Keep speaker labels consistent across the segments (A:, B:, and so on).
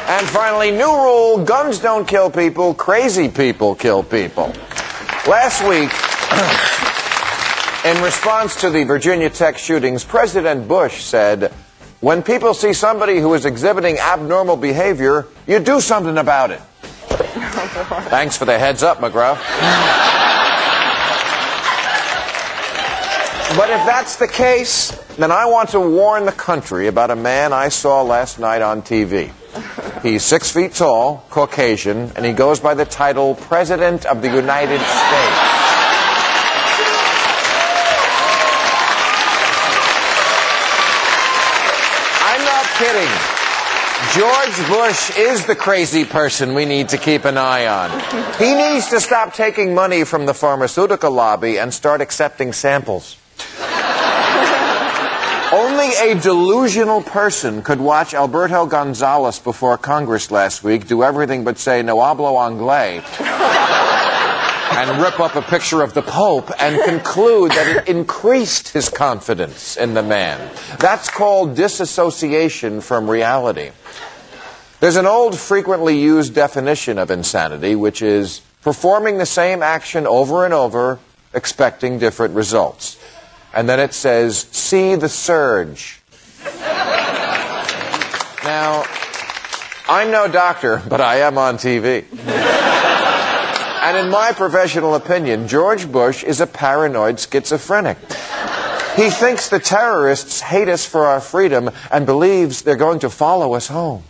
A: And finally, new rule, guns don't kill people, crazy people kill people. Last week, in response to the Virginia Tech shootings, President Bush said, when people see somebody who is exhibiting abnormal behavior, you do something about it. Thanks for the heads up, McGraw. But if that's the case, then I want to warn the country about a man I saw last night on TV. He's 6 feet tall, Caucasian, and he goes by the title President of the United States. I'm not kidding. George Bush is the crazy person we need to keep an eye on. He needs to stop taking money from the pharmaceutical lobby and start accepting samples. Only a delusional person could watch Alberto Gonzales before Congress last week do everything but say no hablo anglais and rip up a picture of the Pope and conclude that it increased his confidence in the man. That's called disassociation from reality. There's an old, frequently used definition of insanity, which is performing the same action over and over, expecting different results. And then it says, see the surge. Now, I'm no doctor, but I am on TV. And in my professional opinion, George Bush is a paranoid schizophrenic. He thinks the terrorists hate us for our freedom and believes they're going to follow us home.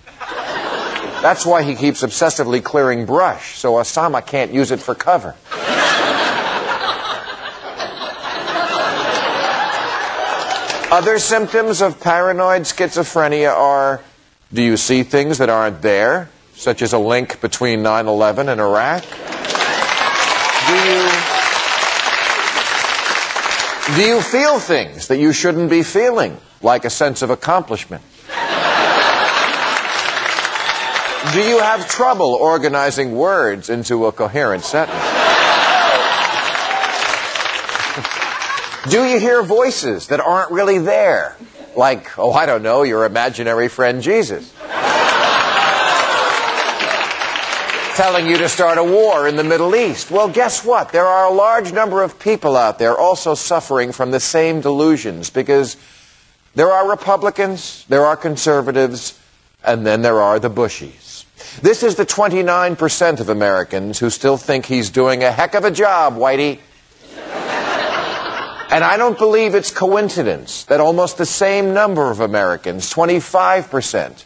A: That's why he keeps obsessively clearing brush, so Osama can't use it for cover. Other symptoms of paranoid schizophrenia are, do you see things that aren't there, such as a link between 9/11 and Iraq? Do you feel things that you shouldn't be feeling, like a sense of accomplishment? Do you have trouble organizing words into a coherent sentence? Do you hear voices that aren't really there? Like, oh, I don't know, your imaginary friend Jesus. Telling you to start a war in the Middle East. Well, guess what? There are a large number of people out there also suffering from the same delusions, because there are Republicans, there are conservatives, and then there are the Bushies. This is the 29% of Americans who still think he's doing a heck of a job, Whitey. And I don't believe it's coincidence that almost the same number of Americans, 25%,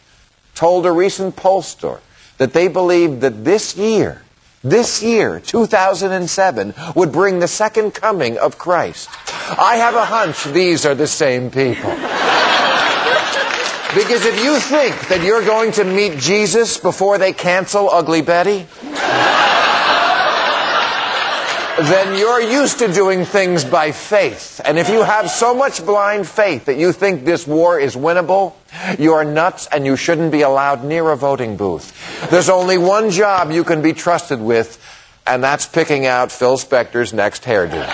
A: told a recent pollster that they believed that this year, 2007, would bring the second coming of Christ. I have a hunch these are the same people. Because if you think that you're going to meet Jesus before they cancel Ugly Betty, then you're used to doing things by faith. And if you have so much blind faith that you think this war is winnable, you're nuts and you shouldn't be allowed near a voting booth. There's only one job you can be trusted with, and that's picking out Phil Spector's next hairdo.